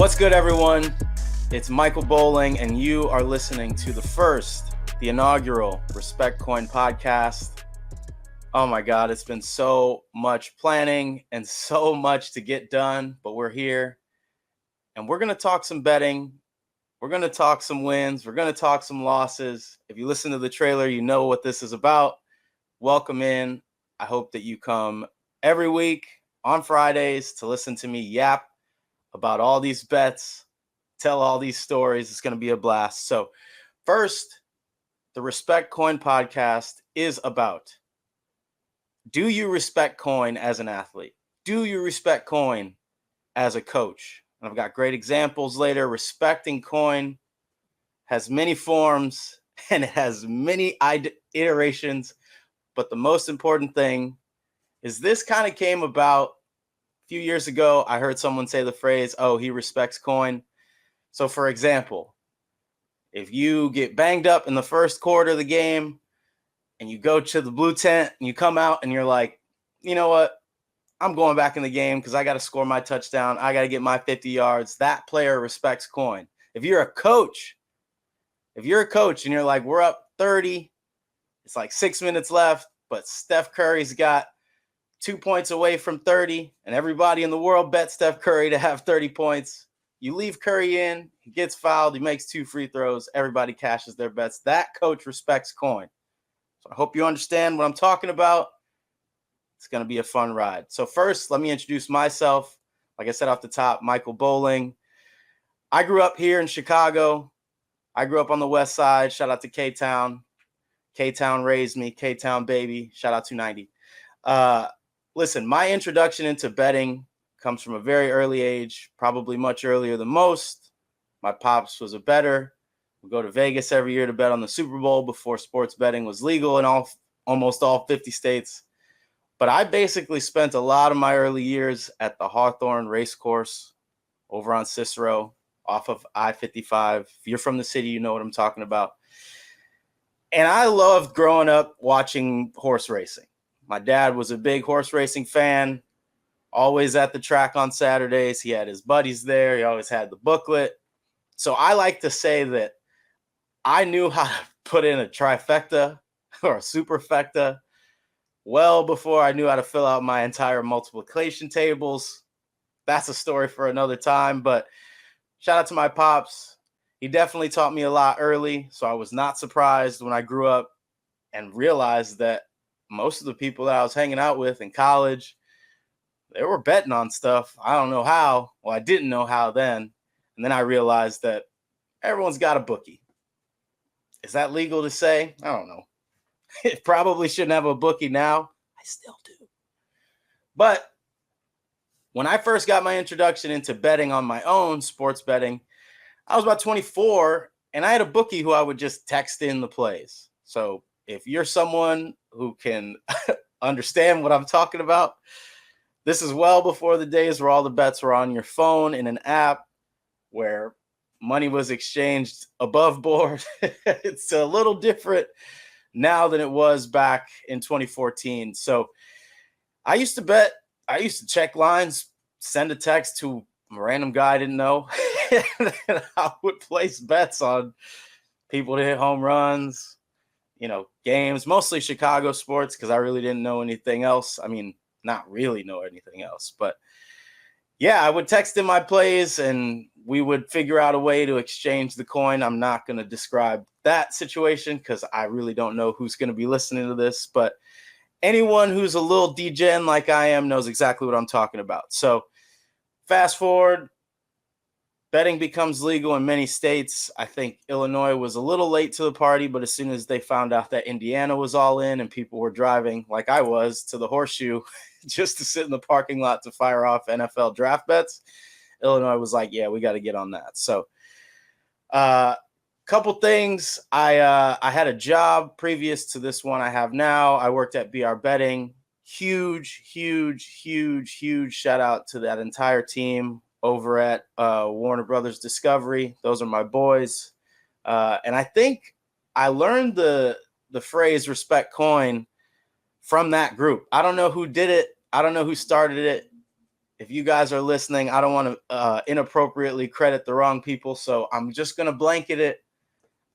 What's good, everyone? It's Michael Bolling, and you are listening to the inaugural Respect Coin podcast. Oh my God, it's been so much planning and so much to get done, but we're here, and we're going to talk some betting. We're going to talk some wins. We're going to talk some losses. If you listen to the trailer, you know what this is about. Welcome in. I hope that you come every week on Fridays to listen to me yap about all these bets, tell all these stories. It's going to be a blast. So first, the Respect Coin podcast is about, do you respect coin as an athlete? Do you respect coin as a coach? And I've got great examples later. Respecting coin has many forms and it has many iterations. But the most important thing is this kind of came about a few years ago. I heard someone say the phrase, oh, he respects coin. So for example, if you get banged up in the first quarter of the game and you go to the blue tent and you come out and you're like, you know what? I'm going back in the game because I got to score my touchdown. I got to get my 50 yards. That player respects coin. If you're a coach and you're like, we're up 30, it's like 6 minutes left, but Steph Curry's got 2 points away from 30, and everybody in the world bet Steph Curry to have 30 points. You leave Curry in, he gets fouled, he makes 2 free throws, everybody cashes their bets. That coach respects coin. So I hope you understand what I'm talking about. It's going to be a fun ride. So first, let me introduce myself. Like I said off the top, Michael Bolling. I grew up here in Chicago. I grew up on the west side. Shout out to K-Town. K-Town raised me. K-Town baby. Shout out 290. Listen, my introduction into betting comes from a very early age, probably much earlier than most. My pops was a bettor. We go to Vegas every year to bet on the Super Bowl before sports betting was legal in almost all 50 states. But I basically spent a lot of my early years at the Hawthorne Racecourse over on Cicero off of I-55. If you're from the city, you know what I'm talking about. And I loved growing up watching horse racing. My dad was a big horse racing fan, always at the track on Saturdays. He had his buddies there. He always had the booklet. So I like to say that I knew how to put in a trifecta or a superfecta well before I knew how to fill out my entire multiplication tables. That's a story for another time, but shout out to my pops. He definitely taught me a lot early, so I was not surprised when I grew up and realized that most of the people that I was hanging out with in college, they were betting on stuff. I don't know how. Well, I didn't know how then. And then I realized that everyone's got a bookie. Is that legal to say? I don't know. It probably shouldn't have a bookie now. I still do. But when I first got my introduction into betting on my own, sports betting, I was about 24, and I had a bookie who I would just text in the plays. So if you're someone who can understand what I'm talking about, this is well before the days where all the bets were on your phone in an app where money was exchanged above board. It's a little different now than it was back in 2014. So I used to bet. I used to check lines, send a text to a random guy I didn't know. And I would place bets on people to hit home runs, games, mostly Chicago sports, because I really didn't know anything else. I mean, not really know anything else, but yeah, I would text in my plays and we would figure out a way to exchange the coin. I'm not going to describe that situation because I really don't know who's going to be listening to this, but anyone who's a little degen like I am knows exactly what I'm talking about. So fast forward, betting becomes legal in many states. I think Illinois was a little late to the party, but as soon as they found out that Indiana was all in and people were driving, like I was, to the Horseshoe just to sit in the parking lot to fire off NFL draft bets, Illinois was like, yeah, we got to get on that. So couple things. I had a job previous to this one I have now. I worked at BR Betting. Huge shout out to that entire team over at Warner Brothers Discovery. Those are my boys. And I think I learned the phrase respect coin from that group. I don't know who did it. I don't know who started it. if you guys are listening, I don't want to inappropriately credit the wrong people, so I'm just going to blanket it.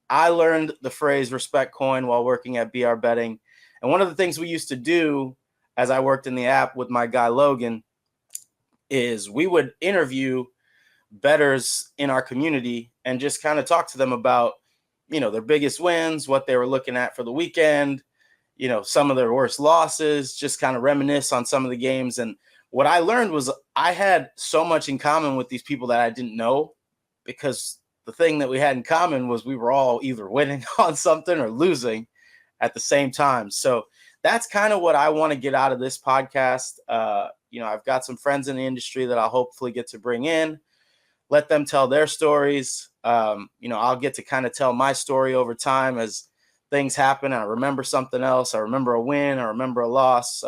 I learned the phrase respect coin while working at BR Betting. And one of the things we used to do as I worked in the app with my guy Logan is we would interview bettors in our community and just kind of talk to them about, their biggest wins, what they were looking at for the weekend, some of their worst losses, just kind of reminisce on some of the games. And what I learned was I had so much in common with these people that I didn't know, because the thing that we had in common was we were all either winning on something or losing at the same time. So that's kind of what I want to get out of this podcast. I've got some friends in the industry that I'll hopefully get to bring in, let them tell their stories. I'll get to kind of tell my story over time as things happen. I remember something else. I remember a win. I remember a loss.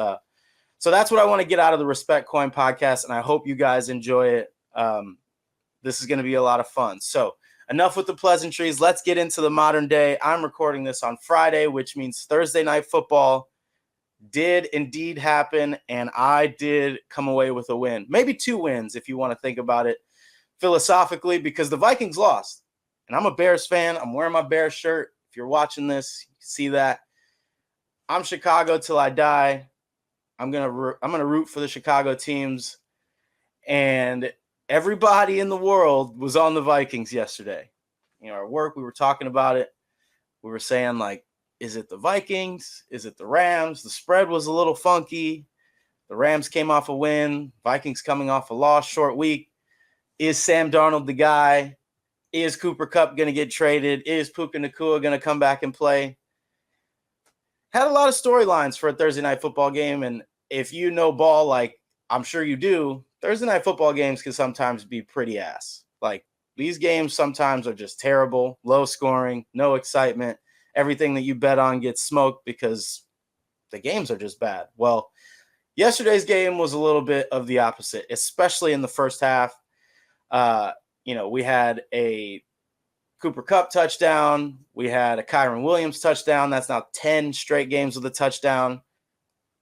So that's what I want to get out of the Respect Coin podcast, and I hope you guys enjoy it. This is going to be a lot of fun. So enough with the pleasantries. Let's get into the modern day. I'm recording this on Friday, which means Thursday night football did indeed happen, and I did come away with a win. Maybe 2 wins if you want to think about it philosophically, because the Vikings lost. And I'm a Bears fan. I'm wearing my Bears shirt. If you're watching this, you can see that. I'm Chicago till I die. I'm gonna root for the Chicago teams. And everybody in the world was on the Vikings yesterday. At work, we were talking about it. We were saying, like, is it the Vikings? Is it the Rams? The spread was a little funky. The Rams came off a win. Vikings coming off a loss, short week. Is Sam Darnold the guy? Is Cooper Kupp going to get traded? Is Puka Nacua going to come back and play? Had a lot of storylines for a Thursday night football game. And if you know ball, like I'm sure you do, Thursday night football games can sometimes be pretty ass. Like, these games sometimes are just terrible, low scoring, no excitement. Everything that you bet on gets smoked because the games are just bad. Well, yesterday's game was a little bit of the opposite, especially in the first half. We had a Cooper Kupp touchdown. We had a Kyron Williams touchdown. That's now 10 straight games with a touchdown.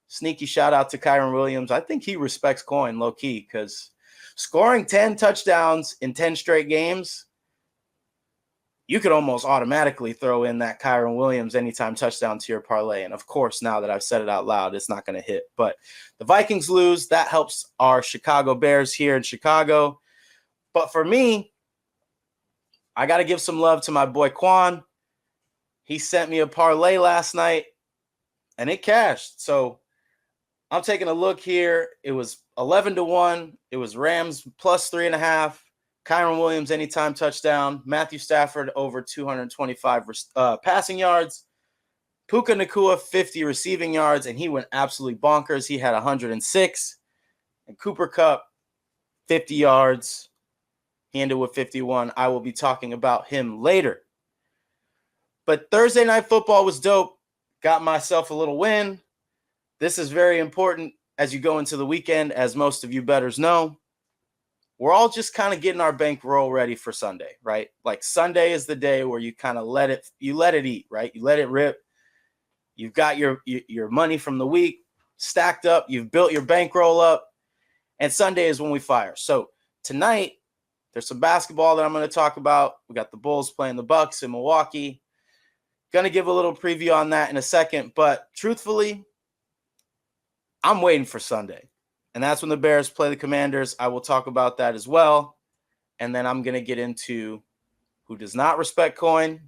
Sneaky shout out to Kyron Williams. I think he respects coin low key, because scoring 10 touchdowns in 10 straight games, you could almost automatically throw in that Kyron Williams anytime touchdown to your parlay. And of course, now that I've said it out loud, it's not going to hit. But the Vikings lose. That helps our Chicago Bears here in Chicago. But for me, I got to give some love to my boy Quan. He sent me a parlay last night, and it cashed. So I'm taking a look here. It was 11-1. It was Rams plus 3.5. Kyron Williams anytime touchdown. Matthew Stafford over 225 passing yards. Puka Nacua 50 receiving yards, and he went absolutely bonkers. He had 106. And Cooper Kupp 50 yards. He ended with 51. I will be talking about him later. But Thursday night football was dope. Got myself a little win. This is very important as you go into the weekend, as most of you bettors know. We're all just kind of getting our bankroll ready for Sunday, right? Like, Sunday is the day where you kind of let it eat, right? You let it rip. You've got your money from the week stacked up. You've built your bankroll up. And Sunday is when we fire. So tonight, there's some basketball that I'm going to talk about. We got the Bulls playing the Bucks in Milwaukee. Going to give a little preview on that in a second. But truthfully, I'm waiting for Sunday. And that's when the Bears play the Commanders. I will talk about that as well. And then I'm going to get into who does not respect coin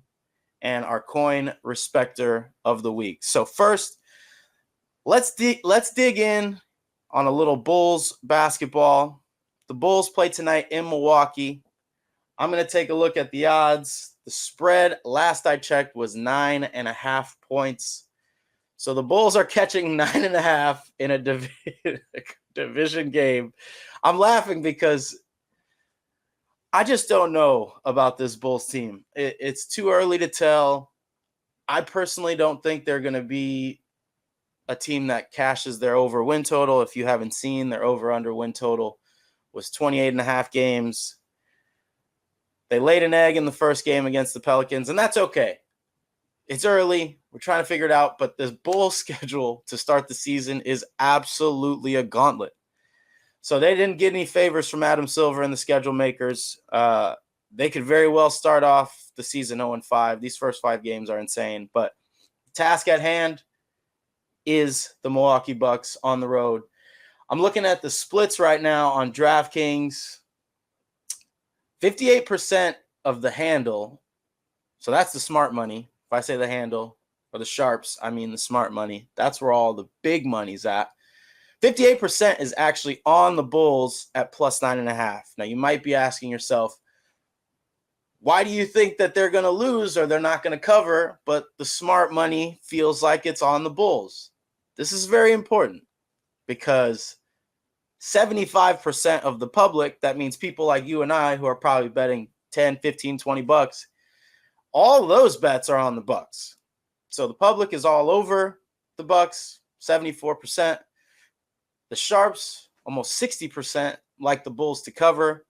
and our coin respecter of the week. So first, let's dig in on a little Bulls basketball. The Bulls play tonight in Milwaukee. I'm going to take a look at the odds. The spread, last I checked, was 9.5 points. So the Bulls are catching 9.5 in a division game. I'm laughing because I just don't know about this Bulls team. It's too early to tell. I personally don't think they're going to be a team that cashes their over win total. If you haven't seen, their over under win total was 28.5 games. They laid an egg in the first game against the Pelicans, and that's okay. It's early. We're trying to figure it out, but this Bulls schedule to start the season is absolutely a gauntlet. So they didn't get any favors from Adam Silver and the schedule makers. They could very well start off the season 0-5. These first 5 games are insane. But the task at hand is the Milwaukee Bucks on the road. I'm looking at the splits right now on DraftKings. 58% of the handle. So that's the smart money. If I say the handle or the sharps, I mean the smart money. That's where all the big money's at. 58% is actually on the Bulls at plus 9.5. Now, you might be asking yourself, why do you think that they're going to lose or they're not going to cover? But the smart money feels like it's on the Bulls. This is very important because 75% of the public, that means people like you and I who are probably betting 10, 15, 20 bucks, all those bets are on the Bucks. So the public is all over the Bucks, 74%. The sharps, almost 60%, like the Bulls to cover.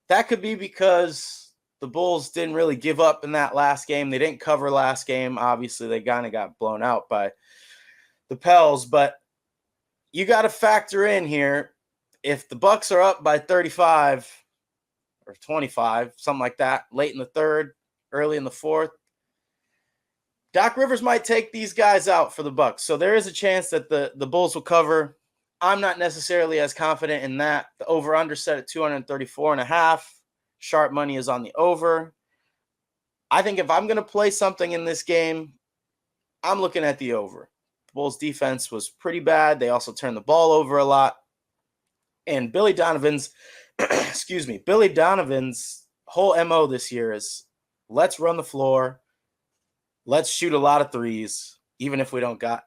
That could be because the Bulls didn't really give up in that last game. They didn't cover last game. Obviously, they kind of got blown out by the Pels. But you got to factor in here, if the Bucks are up by 35 or 25, something like that, late in the third, early in the fourth, Doc Rivers might take these guys out for the Bucks. So there is a chance that the Bulls will cover. I'm not necessarily as confident in that. The over-under set at 234.5. Sharp money is on the over. I think if I'm going to play something in this game, I'm looking at the over. The Bulls' defense was pretty bad. They also turned the ball over a lot. And Billy Donovan's, Billy Donovan's whole MO this year is let's run the floor. Let's shoot a lot of threes, even if we don't got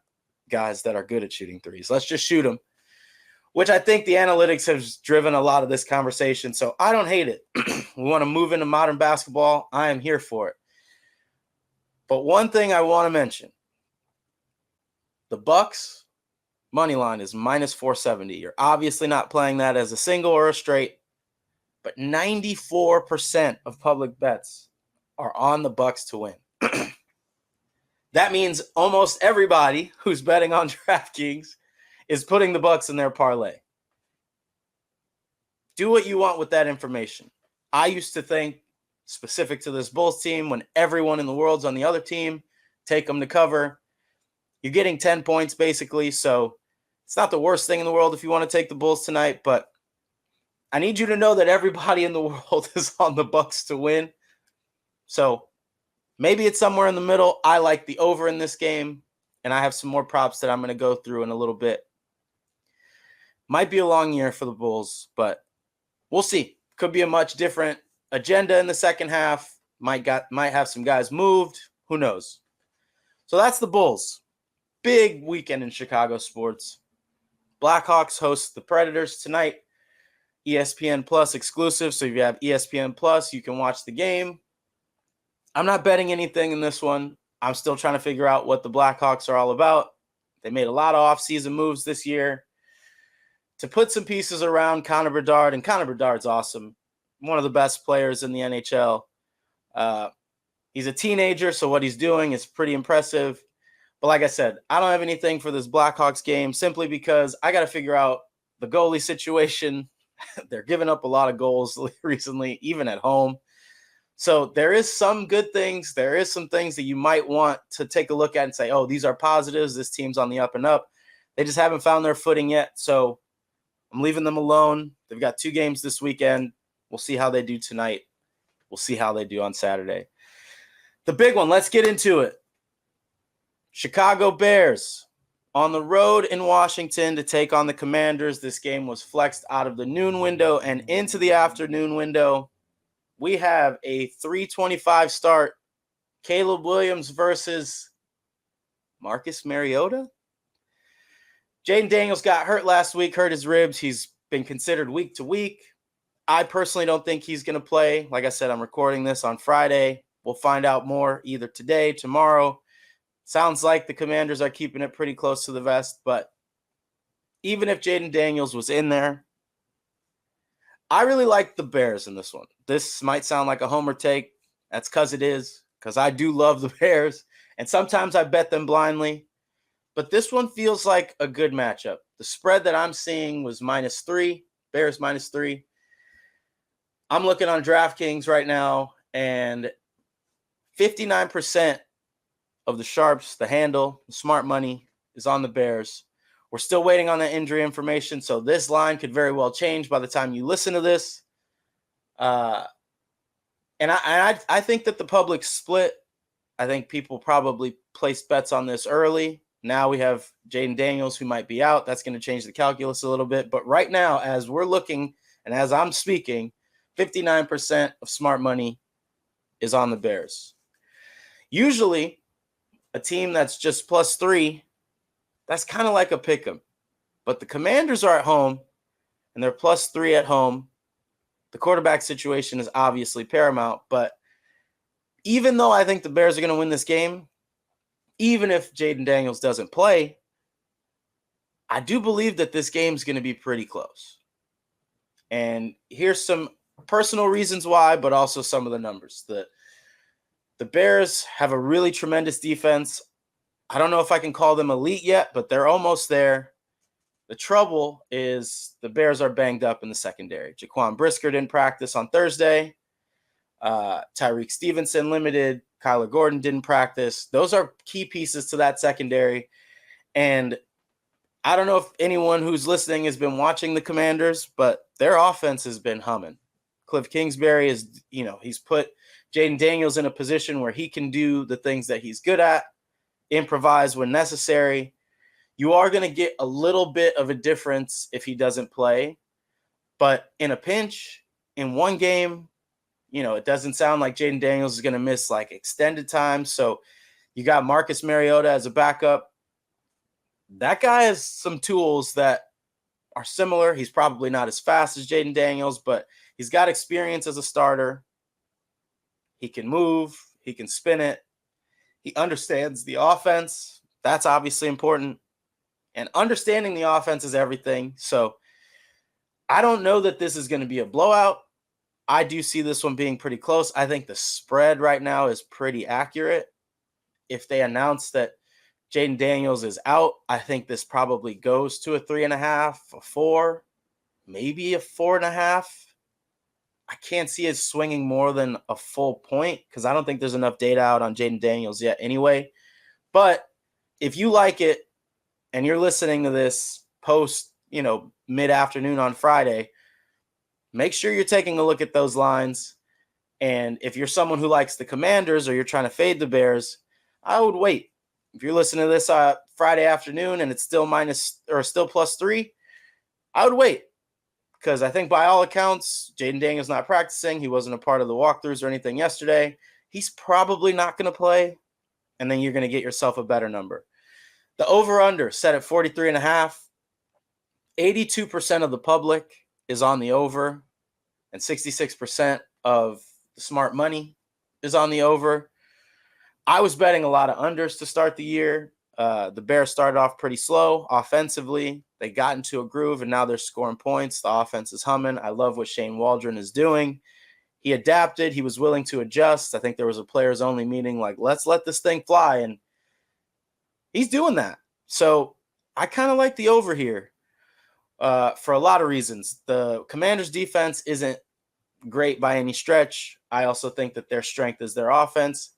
guys that are good at shooting threes. Let's just shoot them, which I think the analytics has driven a lot of this conversation. So I don't hate it. We want to move into modern basketball. I am here for it. But one thing I want to mention, the Bucks money line is minus 470. You're obviously not playing that as a single or a straight, but 94% of public bets are on the Bucks to win. That means almost everybody who's betting on DraftKings is putting the Bucks in their parlay. Do what you want with that information. I used to think, specific to this Bulls team, when everyone in the world's on the other team, take them to cover. You're getting 10 points basically, so it's not the worst thing in the world if you want to take the Bulls tonight, but I need you to know that everybody in the world is on the Bucks to win. So maybe it's somewhere in the middle. I like the over in this game, and I have some more props that I'm going to go through in a little bit. Might be a long year for the Bulls, but we'll see. Could be a much different agenda in the second half. Might have some guys moved. Who knows? So that's the Bulls. Big weekend in Chicago sports. Blackhawks host the Predators tonight. ESPN Plus exclusive. So if you have ESPN Plus, you can watch the game. I'm not betting anything in this one. I'm still trying to figure out what the Blackhawks are all about. They made a lot of offseason moves this year to put some pieces around Connor Bedard, and Connor Bedard's awesome. One of the best players in the NHL. He's a teenager, so what he's doing is pretty impressive. But like I said, I don't have anything for this Blackhawks game simply because I got to figure out the goalie situation. They're giving up a lot of goals recently, even at home. So there is some good things. There is some things that you might want to take a look at and say, oh, these are positives. This team's on the up and up. They just haven't found their footing yet. So I'm leaving them alone. They've got 2 games this weekend. We'll see how they do tonight. We'll see how they do on Saturday. The big one, let's get into it. Chicago Bears on the road in Washington to take on the Commanders. This game was flexed out of the noon window and into the afternoon window. We have a 3:25 start. Caleb Williams versus Marcus Mariota. Jaden Daniels got hurt last week, hurt his ribs. He's been considered week to week. I personally don't think he's going to play. Like I said, I'm recording this on Friday. We'll find out more either today, tomorrow. Sounds like the Commanders are keeping it pretty close to the vest, but even if Jaden Daniels was in there, I really like the Bears in this one. This might sound like a homer take. That's because it is, because I do love the Bears, and sometimes I bet them blindly. But this one feels like a good matchup. The spread that I'm seeing was -3. Bears -3. I'm looking on DraftKings right now, and 59% of the sharps, the handle, the smart money is on the Bears. We're still waiting on the injury information, so this line could very well change by the time you listen to this. And I think that the public split. I think people probably placed bets on this early. Now we have Jaden Daniels, who might be out. That's going to change the calculus a little bit. But right now, as we're looking and as I'm speaking, 59% of smart money is on the Bears. Usually, a team that's just +3, that's kind of like a pick 'em. But the Commanders are at home, and they're +3 at home. The quarterback situation is obviously paramount, but even though I think the Bears are going to win this game, even if Jaden Daniels doesn't play, I do believe that this game is going to be pretty close. And here's some personal reasons why, but also some of the numbers. The Bears have a really tremendous defense. I don't know if I can call them elite yet, but they're almost there. The trouble is the Bears are banged up in the secondary. Jaquan Brisker didn't practice on Thursday. Tyreek Stevenson limited. Kyler Gordon didn't practice. Those are key pieces to that secondary. And I don't know if anyone who's listening has been watching the Commanders, but their offense has been humming. Cliff Kingsbury is, he's put Jaden Daniels in a position where he can do the things that he's good at, improvise when necessary. You are going to get a little bit of a difference if he doesn't play. But in a pinch, in one game, it doesn't sound like Jaden Daniels is going to miss like extended time. So you got Marcus Mariota as a backup. That guy has some tools that are similar. He's probably not as fast as Jaden Daniels, but he's got experience as a starter. He can move. He can spin it. He understands the offense. That's obviously important. And understanding the offense is everything. So I don't know that this is going to be a blowout. I do see this one being pretty close. I think the spread right now is pretty accurate. If they announce that Jaden Daniels is out, I think this probably goes to a 3.5, a 4, maybe a 4.5. I can't see it swinging more than a full point because I don't think there's enough data out on Jaden Daniels yet anyway. But if you like it and you're listening to this post, mid-afternoon on Friday, make sure you're taking a look at those lines. And if you're someone who likes the Commanders or you're trying to fade the Bears, I would wait. If you're listening to this Friday afternoon and it's still +3, I would wait. Because I think by all accounts, Jaden Daniels not practicing. He wasn't a part of the walkthroughs or anything yesterday. He's probably not going to play. And then you're going to get yourself a better number. The over-under set at 43.5. 82% of the public is on the over. And 66% of the smart money is on the over. I was betting a lot of unders to start the year. The Bears started off pretty slow offensively. They got into a groove, and now they're scoring points. The offense is humming. I love what Shane Waldron is doing. He adapted. He was willing to adjust. I think there was a players-only meeting like, let's let this thing fly, and he's doing that. So I kind of like the over here for a lot of reasons. The Commanders' defense isn't great by any stretch. I also think that their strength is their offense.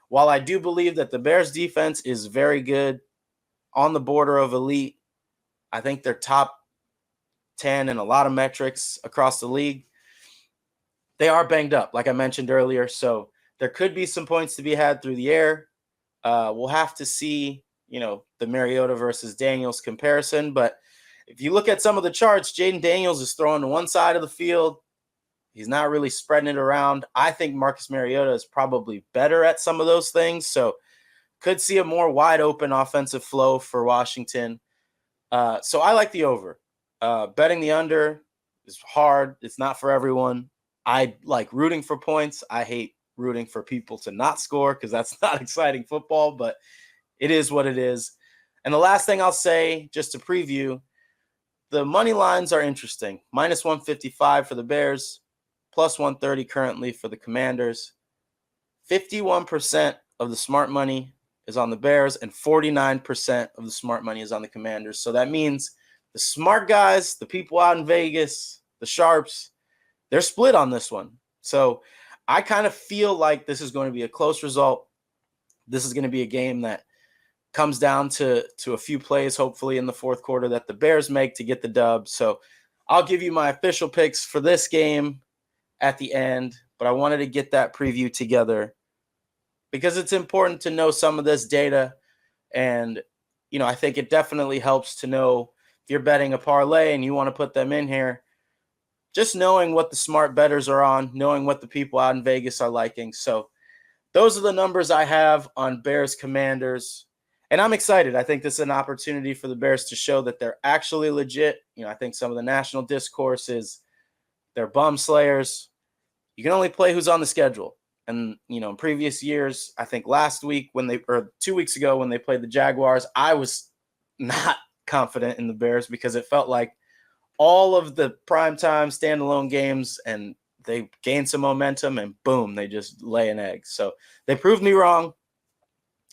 While I do believe that the Bears' defense is very good, on the border of elite, I think they're top 10 in a lot of metrics across the league. They are banged up, like I mentioned earlier, so there could be some points to be had through the air. We'll have to see, the Mariota versus Daniels comparison, but if you look at some of the charts, Jaden Daniels is throwing to one side of the field. He's not really spreading it around. I think Marcus Mariota is probably better at some of those things, so could see a more wide open offensive flow for Washington. So I like the over. Betting the under is hard. It's not for everyone. I like rooting for points. I hate rooting for people to not score because that's not exciting football, but it is what it is. And the last thing I'll say, just to preview, the money lines are interesting. -155 for the Bears, +130 currently for the Commanders. 51% of the smart money is on the Bears, and 49% of the smart money is on the Commanders. So that means the smart guys, the people out in Vegas, the Sharps, they're split on this one. So I kind of feel like this is going to be a close result. This is going to be a game that comes down to a few plays, hopefully in the fourth quarter, that the Bears make to get the dub. So I'll give you my official picks for this game at the end, but I wanted to get that preview together because it's important to know some of this data. And, I think it definitely helps to know if you're betting a parlay and you want to put them in here, just knowing what the smart bettors are on, knowing what the people out in Vegas are liking. So those are the numbers I have on Bears Commanders. And I'm excited. I think this is an opportunity for the Bears to show that they're actually legit. I think some of the national discourse is they're bum slayers. You can only play who's on the schedule. And, in previous years, I think last week or 2 weeks ago when they played the Jaguars, I was not confident in the Bears because it felt like all of the primetime standalone games and they gained some momentum and boom, they just lay an egg. So they proved me wrong.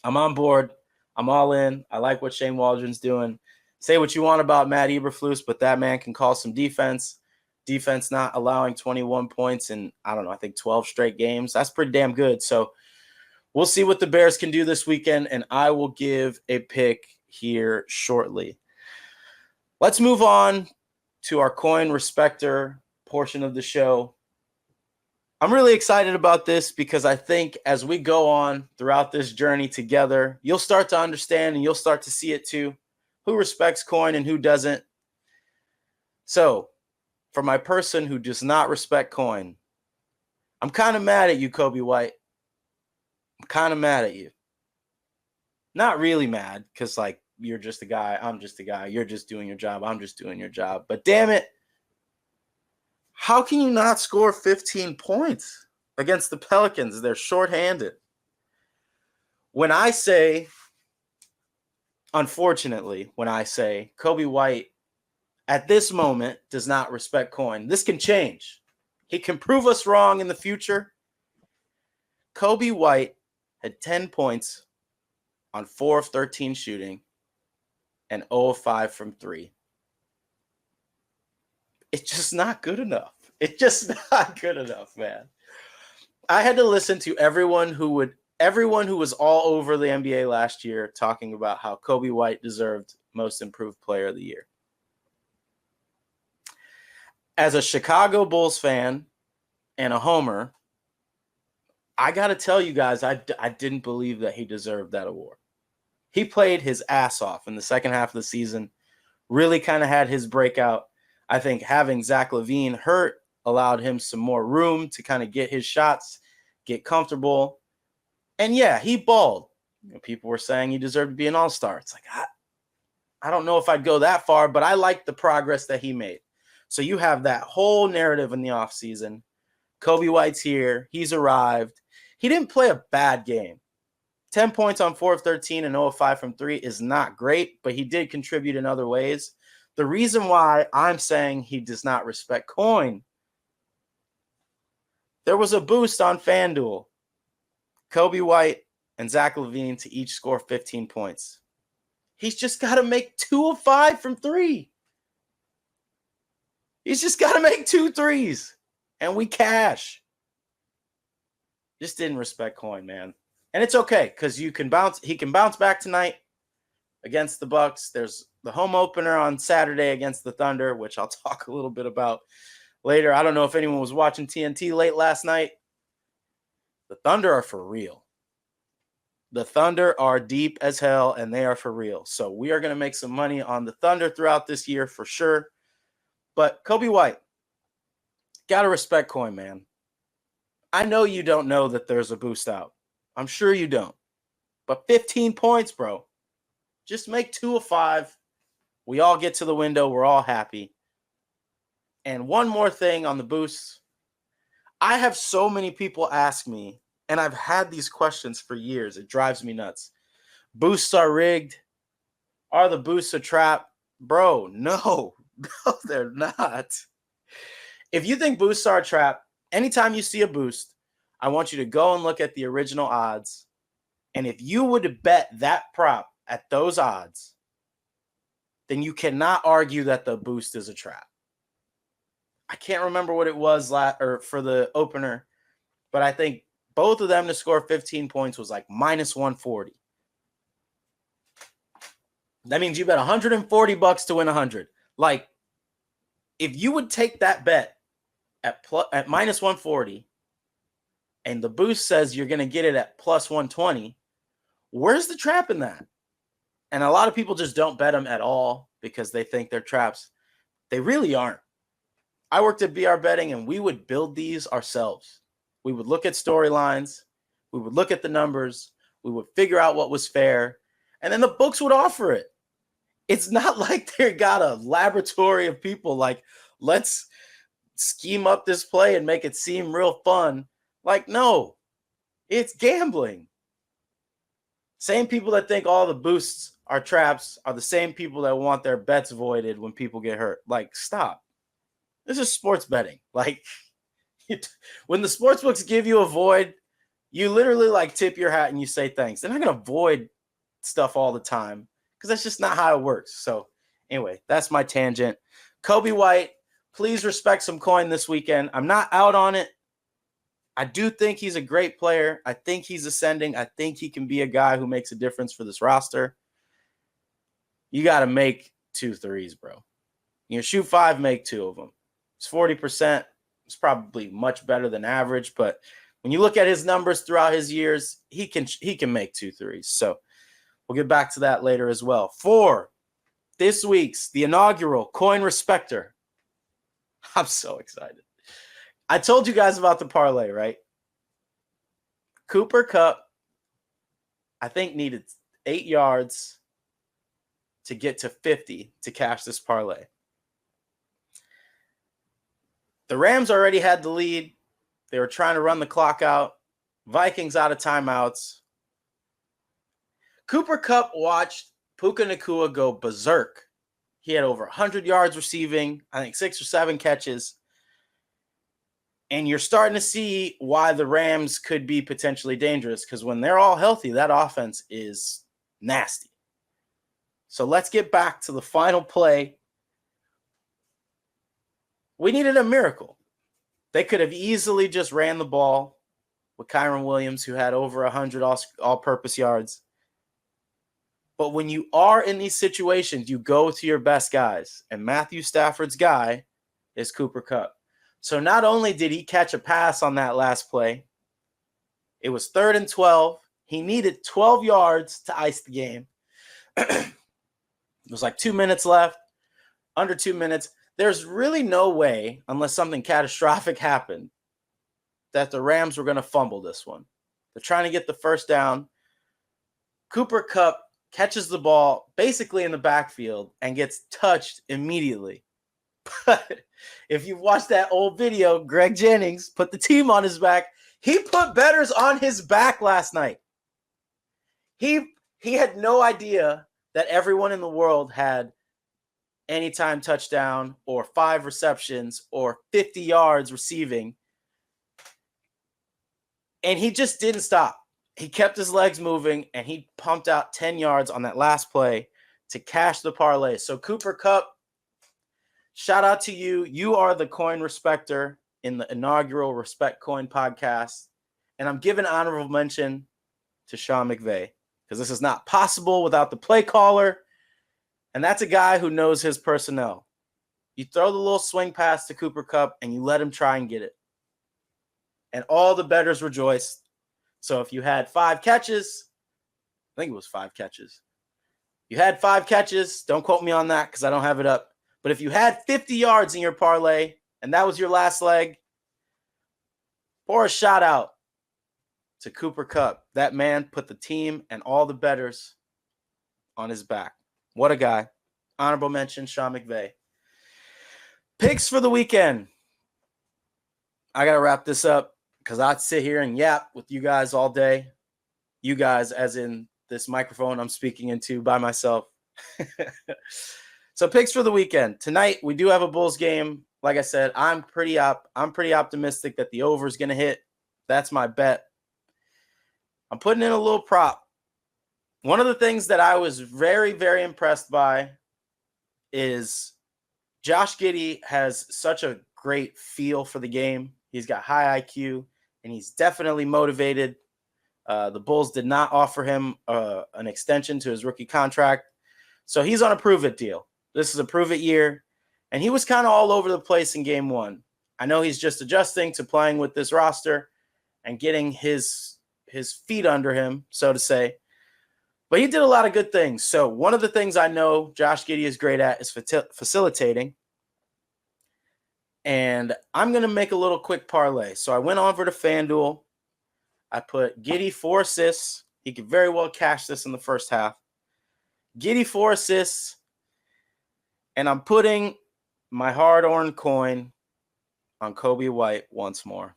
I'm on board. I'm all in. I like what Shane Waldron's doing. Say what you want about Matt Eberflus, but that man can call some defense. Defense not allowing 21 points in, I think 12 straight games. That's pretty damn good. So we'll see what the Bears can do this weekend, and I will give a pick here shortly. Let's move on to our coin respector portion of the show. I'm really excited about this because I think as we go on throughout this journey together, you'll start to understand and you'll start to see it too, who respects coin and who doesn't. So, for my person who does not respect coin, I'm kind of mad at you, Kobe White. I'm kind of mad at you. Not really mad because, you're just a guy. I'm just a guy. You're just doing your job. I'm just doing your job. But damn it, how can you not score 15 points against the Pelicans? They're shorthanded. Unfortunately, when I say Kobe White at this moment does not respect coin, this can change. He can prove us wrong in the future. Kobe White had 10 points on 4 of 13 shooting and 0 of 5 from 3. It's just not good enough. It's just not good enough, man. I had to listen to everyone who was all over the NBA last year talking about how Kobe White deserved Most Improved Player of the Year. As a Chicago Bulls fan and a homer, I got to tell you guys, I didn't believe that he deserved that award. He played his ass off in the second half of the season, really kind of had his breakout. I think having Zach LaVine hurt allowed him some more room to kind of get his shots, get comfortable. And yeah, he balled. People were saying he deserved to be an all-star. It's like, I don't know if I'd go that far, but I like the progress that he made. So you have that whole narrative in the offseason. Kobe White's here. He's arrived. He didn't play a bad game. 10 points on 4 of 13 and 0 of 5 from 3 is not great, but he did contribute in other ways. The reason why I'm saying he does not respect coin, there was a boost on FanDuel. Kobe White and Zach LaVine to each score 15 points. He's just got to make 2 of 5 from 3. He's just got to make 2 threes, and we cash. Just didn't respect coin, man. And it's okay because he can bounce back tonight against the Bucks. There's the home opener on Saturday against the Thunder, which I'll talk a little bit about later. I don't know if anyone was watching TNT late last night. The Thunder are for real. The Thunder are deep as hell, and they are for real. So we are going to make some money on the Thunder throughout this year for sure. But Kobe White, got to respect coin, man. I know you don't know that there's a boost out. I'm sure you don't. But 15 points, bro. Just make 2 of 5. We all get to the window. We're all happy. And one more thing on the boosts. I have so many people ask me, and I've had these questions for years. It drives me nuts. Boosts are rigged. Are the boosts a trap? Bro, no. No, they're not. If you think boosts are a trap, anytime you see a boost, I want you to go and look at the original odds. And if you would bet that prop at those odds, then you cannot argue that the boost is a trap. I can't remember what it was for the opener, but I think both of them to score 15 points was like minus 140. That means you bet $140 to win 100. Like, if you would take that bet at minus 140 and the boost says you're going to get it at plus 120, where's the trap in that? And a lot of people just don't bet them at all because they think they're traps. They really aren't. I worked at BR Betting, and we would build these ourselves. We would look at storylines. We would look at the numbers. We would figure out what was fair. And then the books would offer it. It's not like they got a laboratory of people like, let's scheme up this play and make it seem real fun. Like, no, it's gambling. Same people that think all the boosts are traps are the same people that want their bets voided when people get hurt. Like, stop. This is sports betting. Like, when the sports books give you a void, you literally like tip your hat and you say thanks. They're not going to void stuff all the time because that's just not how it works. So anyway, that's my tangent. Kobe White, please respect some coin this weekend. I'm not out on it. I do think he's a great player. I think he's ascending. I think he can be a guy who makes a difference for this roster. You got to make 2 threes, bro. You know, shoot 5, make 2 of them. It's 40%. It's probably much better than average, but when you look at his numbers throughout his years, he can make 2 threes. So we'll get back to that later as well. For this week's, the inaugural Coin Respector. I'm so excited. I told you guys about the parlay, right? Cooper Kupp, I think, needed 8 yards to get to 50 to cash this parlay. The Rams already had the lead. They were trying to run the clock out. Vikings out of timeouts. Cooper Kupp watched Puka Nacua go berserk. He had over 100 yards receiving, I think 6 or 7 catches. And you're starting to see why the Rams could be potentially dangerous, because when they're all healthy, that offense is nasty. So let's get back to the final play. We needed a miracle. They could have easily just ran the ball with Kyron Williams, who had over 100 all-purpose yards. But when you are in these situations, you go to your best guys. And Matthew Stafford's guy is Cooper Kupp. So not only did he catch a pass on that last play, it was 3rd and 12. He needed 12 yards to ice the game. It was like 2 minutes left, under 2 minutes. There's really no way, unless something catastrophic happened, that the Rams were going to fumble this one. They're trying to get the first down. Cooper Kupp catches the ball basically in the backfield and gets touched immediately. But if you've watched that old video, Greg Jennings put the team on his back. He put bettors on his back last night. He had no idea that everyone in the world had anytime touchdown or 5 receptions or 50 yards receiving. And he just didn't stop. He kept his legs moving, and he pumped out 10 yards on that last play to cash the parlay. So Cooper Kupp, shout out to you. You are the coin respector in the inaugural Respect Coin podcast. And I'm giving honorable mention to Sean McVay, because this is not possible without the play caller. And that's a guy who knows his personnel. You throw the little swing pass to Cooper Kupp and you let him try and get it. And all the bettors rejoiced. So if you had 5 catches, I think it was 5 catches. You had 5 catches. Don't quote me on that because I don't have it up. But if you had 50 yards in your parlay and that was your last leg, pour a shout out to Cooper Kupp. That man put the team and all the bettors on his back. What a guy. Honorable mention, Sean McVay. Picks for the weekend. I got to wrap this up because I'd sit here and yap with you guys all day. You guys, as in this microphone I'm speaking into by myself. So picks for the weekend. Tonight, we do have a Bulls game. Like I said, I'm pretty optimistic that the over is going to hit. That's my bet. I'm putting in a little prop. One of the things that I was very, very impressed by is Josh Giddey has such a great feel for the game. He's got high IQ, and he's definitely motivated. The Bulls did not offer him an extension to his rookie contract, so he's on a prove-it deal. This is a prove-it year, and he was kind of all over the place in Game 1. I know he's just adjusting to playing with this roster and getting his feet under him, so to say. But he did a lot of good things. So one of the things I know Josh Giddey is great at is facilitating. And I'm going to make a little quick parlay. So I went over to FanDuel. I put Giddey 4 assists. He could very well cash this in the first half. Giddey 4 assists. And I'm putting my hard-earned coin on Coby White once more.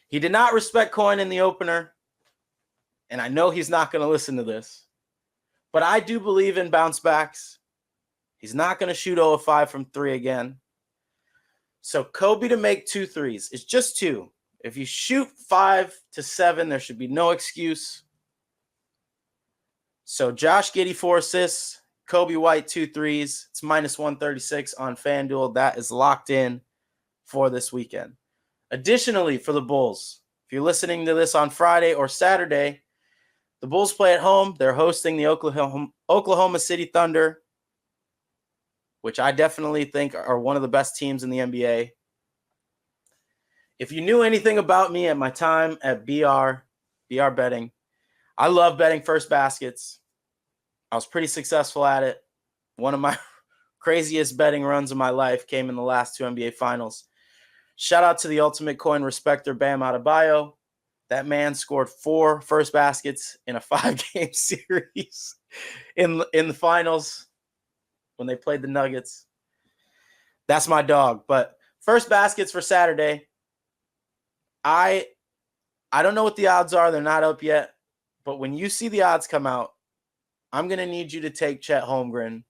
He did not respect coin in the opener. And I know he's not going to listen to this. But I do believe in bounce backs. He's not going to shoot 0 of 5 from 3 again. So Coby to make 2 threes. It's just 2. If you shoot 5 to 7, there should be no excuse. So Josh Giddey 4 assists. Coby White 2 threes. It's minus 136 on FanDuel. That is locked in for this weekend. Additionally, for the Bulls, if you're listening to this on Friday or Saturday, the Bulls play at home. They're hosting the Oklahoma City Thunder, which I definitely think are one of the best teams in the NBA. If you knew anything about me at my time at BR betting, I love betting first baskets. I was pretty successful at it. One of my craziest betting runs of my life came in the last 2 NBA Finals. Shout out to the ultimate coin respecter, Bam Adebayo. That man scored 4 first baskets in a 5-game series in the finals when they played the Nuggets. That's my dog. But first baskets for Saturday. I don't know what the odds are. They're not up yet. But when you see the odds come out, I'm going to need you to take Chet Holmgren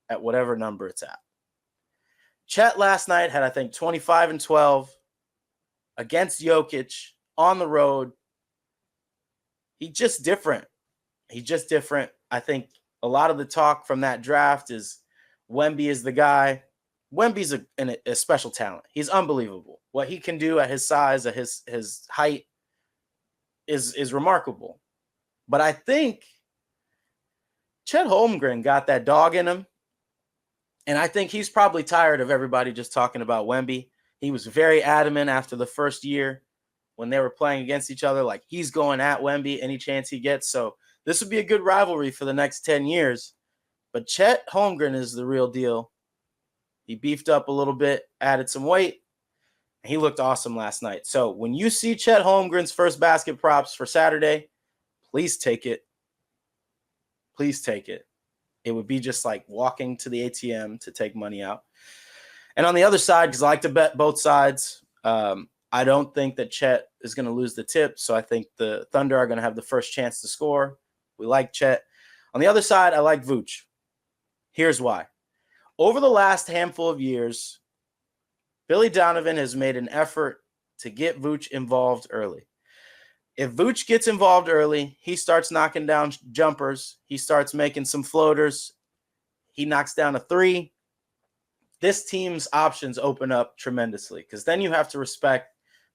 at whatever number it's at. Chet last night had, I think, 25 and 12 against Jokic on the road. He's just different. I think a lot of the talk from that draft is Wemby is the guy. Wemby's a special talent. He's unbelievable. What he can do at his size, at his height is remarkable. But I think Chet Holmgren got that dog in him. And I think he's probably tired of everybody just talking about Wemby. He was very adamant after the first year when they were playing against each other, like he's going at Wemby any chance he gets. So this would be a good rivalry for the next 10 years. But Chet Holmgren is the real deal. He beefed up a little bit, added some weight, and he looked awesome last night. So when you see Chet Holmgren's first basket props for Saturday, please take it. Please take it. It would be just like walking to the ATM to take money out. And on the other side, because I like to bet both sides, I don't think that Chet is going to lose the tip. So I think the Thunder are going to have the first chance to score. We like Chet. On the other side, I like Vooch. Here's why. Over the last handful of years, Billy Donovan has made an effort to get Vooch involved early. If Vooch gets involved early, he starts knocking down jumpers. He starts making some floaters. He knocks down a 3. This team's options open up tremendously because then you have to respect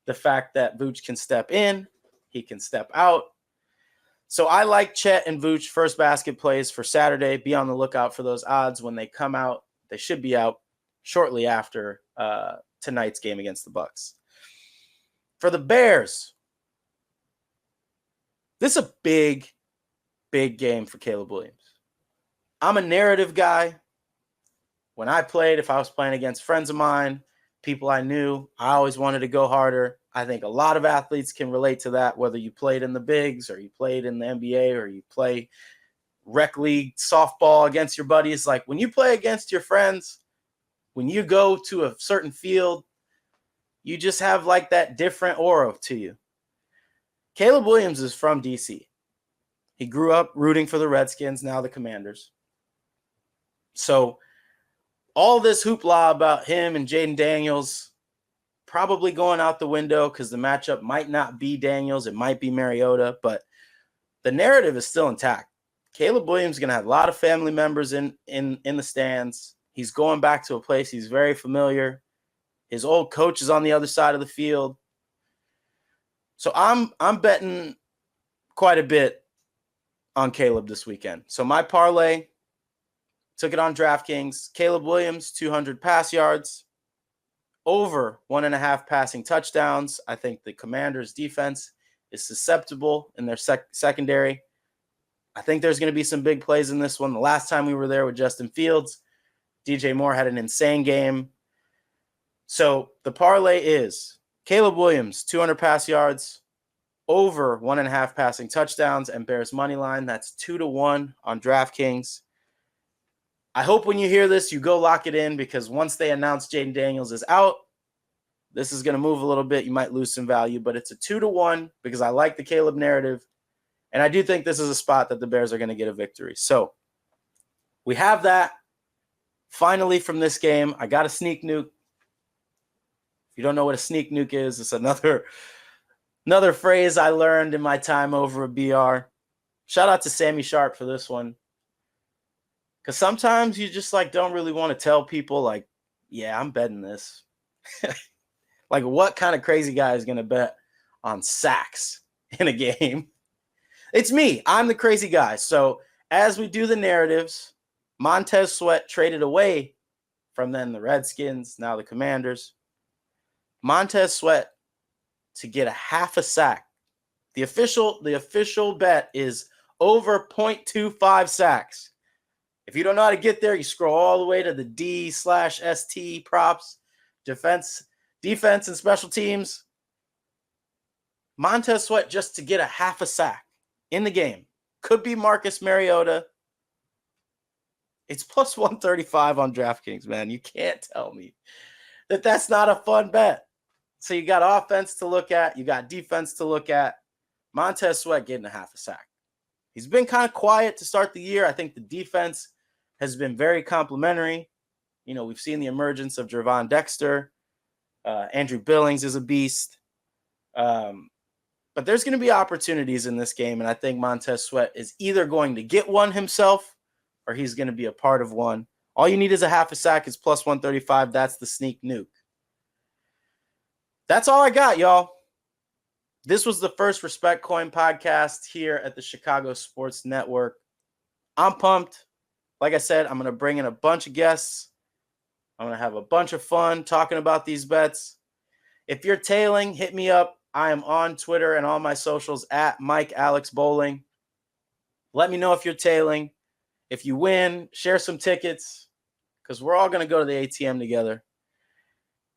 the fact that Vooch can step in. He can step out. So I like Chet and Vooch first basket plays for Saturday. Be on the lookout for those odds when they come out. They should be out shortly after tonight's game against the Bucks. For the Bears, this is a big, big game for Caleb Williams. I'm a narrative guy. When I played, if I was playing against friends of mine, people I knew, I always wanted to go harder. I think a lot of athletes can relate to that, whether you played in the bigs or you played in the NBA or you play rec league softball against your buddies. Like when you play against your friends, when you go to a certain field, you just have like that different aura to you. Caleb Williams is from DC. He grew up rooting for the Redskins, now the Commanders. So all this hoopla about him and Jaden Daniels probably going out the window because the matchup might not be Daniels. It might be Mariota, but the narrative is still intact. Caleb Williams is going to have a lot of family members in the stands. He's going back to a place he's very familiar. His old coach is on the other side of the field. So I'm betting quite a bit on Caleb this weekend. So my parlay, took it on DraftKings. Caleb Williams, 200 pass yards, over 1.5 passing touchdowns. I think the Commanders' defense is susceptible in their secondary. I think there's going to be some big plays in this one. The last time we were there with Justin Fields, DJ Moore had an insane game. So the parlay is Caleb Williams, 200 pass yards, over 1.5 passing touchdowns, and Bears money line. That's 2-1 on DraftKings. I hope when you hear this, you go lock it in, because once they announce Jaden Daniels is out, this is going to move a little bit. You might lose some value, but it's a 2-1 because I like the Caleb narrative. And I do think this is a spot that the Bears are going to get a victory. So we have that. Finally, from this game, I got a sneak nuke. If you don't know what a sneak nuke is, it's another phrase I learned in my time over at BR. Shout out to Sammy Sharp for this one. Because sometimes you just don't really want to tell people yeah, I'm betting this. What kind of crazy guy is going to bet on sacks in a game? It's me. I'm the crazy guy. So as we do the narratives, Montez Sweat traded away from then the Redskins, now the Commanders. Montez Sweat to get a half a sack. The official bet is over 0.25 sacks. If you don't know how to get there, you scroll all the way to the D/ST props, defense and special teams. Montez Sweat just to get a half a sack in the game. Could be Marcus Mariota. It's plus 135 on DraftKings, man. You can't tell me that that's not a fun bet. So you got offense to look at. You got defense to look at. Montez Sweat getting a half a sack. He's been kind of quiet to start the year. I think the defense has been very complimentary. We've seen the emergence of Gervon Dexter. Andrew Billings is a beast. But there's going to be opportunities in this game, and I think Montez Sweat is either going to get one himself or he's going to be a part of one. All you need is a half a sack. It's plus 135. That's the sneak nuke. That's all I got, y'all. This was the first Respect Coin podcast here at the Chicago Sports Network. I'm pumped. Like I said, I'm going to bring in a bunch of guests. I'm going to have a bunch of fun talking about these bets. If you're tailing, hit me up. I am on Twitter and all my socials at Mike Alex Bolling. Let me know if you're tailing. If you win, share some tickets, because we're all going to go to the ATM together.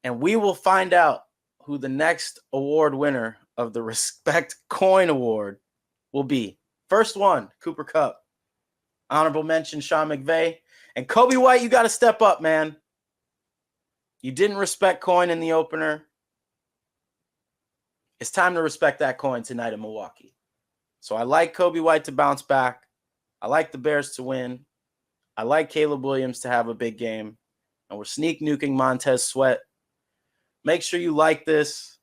And we will find out who the next award winner of the Respect Coin Award will be. First one, Cooper Kupp. Honorable mention, Sean McVay. And Kobe White, you got to step up, man. You didn't respect coin in the opener. It's time to respect that coin tonight in Milwaukee. So I like Kobe White to bounce back. I like the Bears to win. I like Caleb Williams to have a big game. And we're sneak nuking Montez Sweat. Make sure you like this.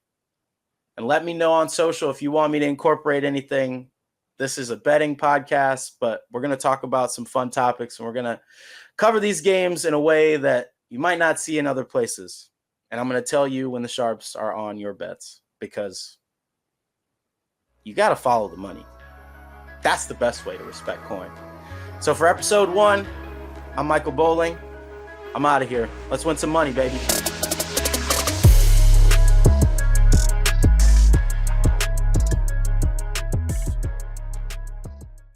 And let me know on social if you want me to incorporate anything. This is a betting podcast, but we're going to talk about some fun topics, and we're going to cover these games in a way that you might not see in other places. And I'm going to tell you when the sharps are on your bets, because you got to follow the money. That's the best way to respect coin. So for episode 1, I'm Michael Bolling. I'm out of here. Let's win some money, baby.